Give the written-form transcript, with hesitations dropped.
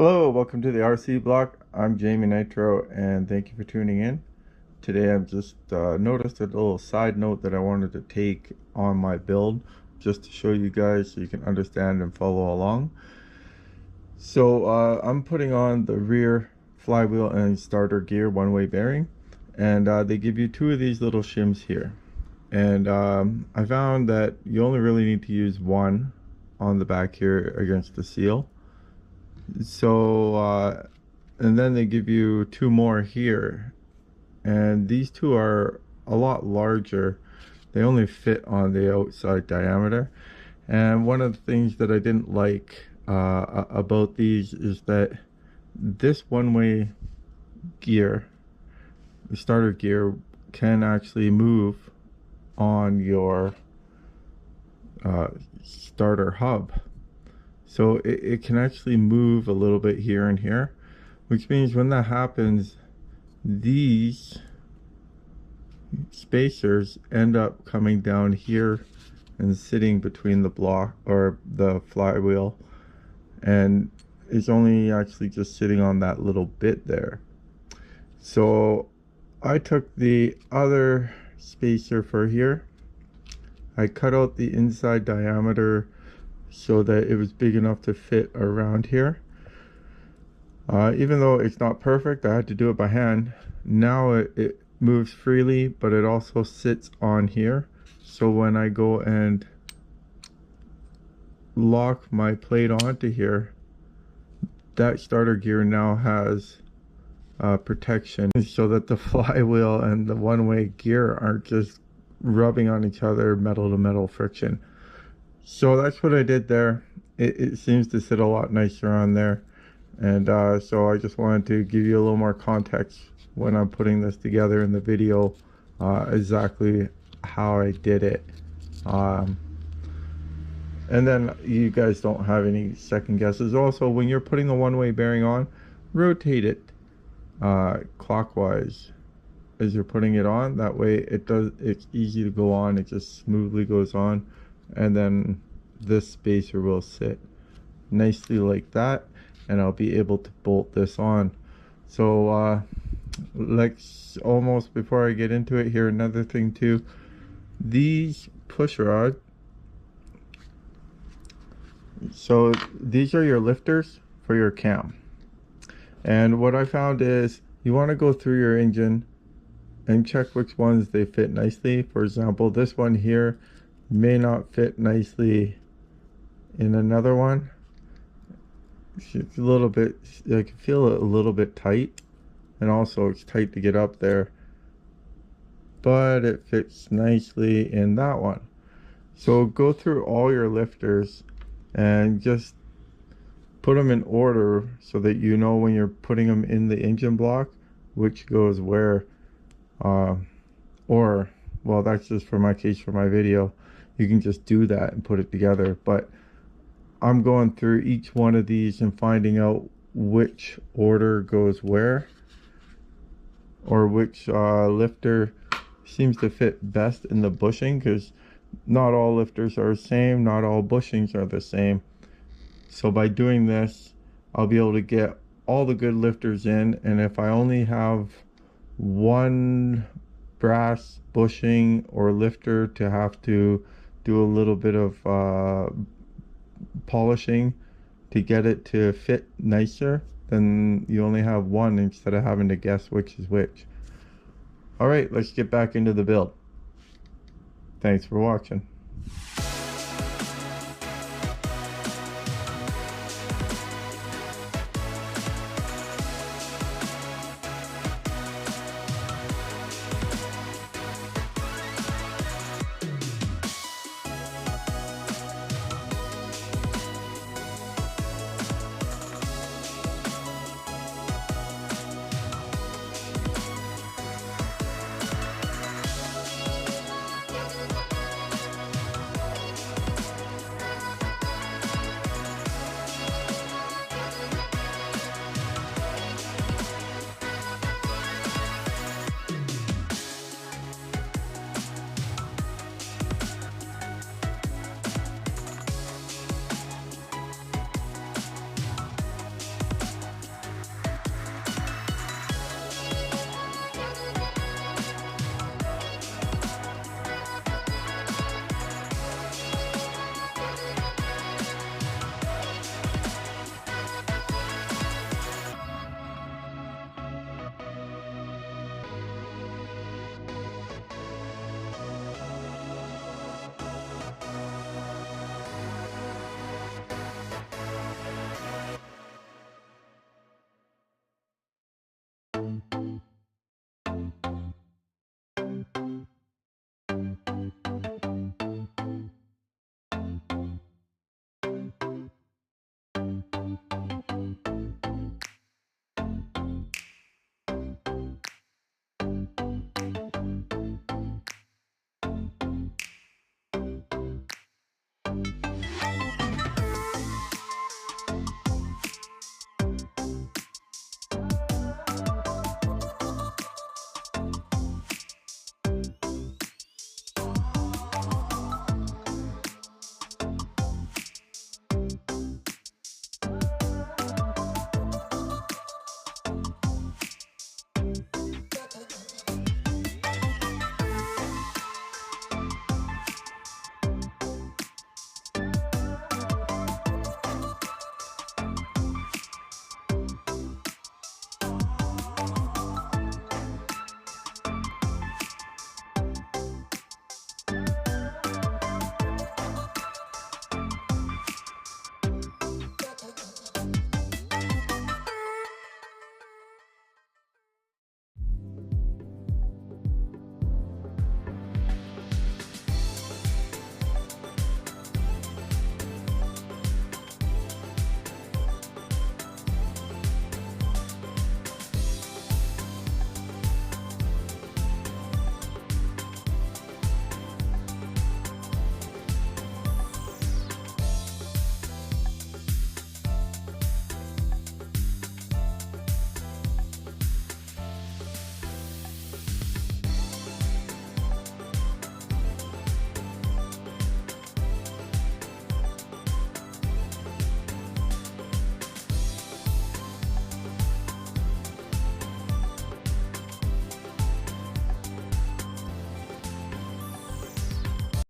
Hello, welcome to the RC Block. I'm Jamie Nitro and thank you for tuning in. Today I've just noticed a little side note that I wanted to take on my build just to show you guys so you can understand and follow along. So I'm putting on the rear flywheel and starter gear one-way bearing, and they give you two of these little shims here. And I found that you only really need to use one on the back here against the seal. So and then they give you two more here, and these two are a lot larger. They only fit on the outside diameter, and one of the things that I didn't like about these is that this one-way gear, the starter gear, can actually move on your starter hub. So it can actually move a little bit here and here, which means when that happens, these spacers end up coming down here and sitting between the block or the flywheel, and it's only actually just sitting on that little bit there. So I took the other spacer for here. I cut out the inside diameter so that it was big enough to fit around here. Even though it's not perfect, I had to do it by hand. Now it moves freely, but it also sits on here. So when I go and lock my plate onto here, that starter gear now has protection so that the flywheel and the one-way gear aren't just rubbing on each other, metal to metal friction. So that's what I did there. It seems to sit a lot nicer on there, and so I just wanted to give you a little more context when I'm putting this together in the video, exactly how I did it, and then you guys don't have any second guesses. Also, when you're putting the one-way bearing on, rotate it clockwise as you're putting it on. That way it's easy to go on, it just smoothly goes on, and then this spacer will sit nicely like that, and I'll be able to bolt this on. So let's, almost before I get into it here, another thing too, these push rods, so these are your lifters for your cam, and what I found is you want to go through your engine and check which ones they fit nicely. For example, this one here may not fit nicely in another one. It's a little bit, I can feel it a little bit tight, and also it's tight to get up there, but it fits nicely in that one. So go through all your lifters and just put them in order so that you know when you're putting them in the engine block which goes where, or, well, that's just for my case for my video. You can just do that and put it together, but I'm going through each one of these and finding out which order goes where, or which lifter seems to fit best in the bushing, because not all lifters are the same, not all bushings are the same. So by doing this, I'll be able to get all the good lifters in, and if I only have one brass bushing or lifter to have to do a little bit of polishing to get it to fit nicer, then you only have one instead of having to guess which is which. Alright, let's get back into the build. Thanks for watching.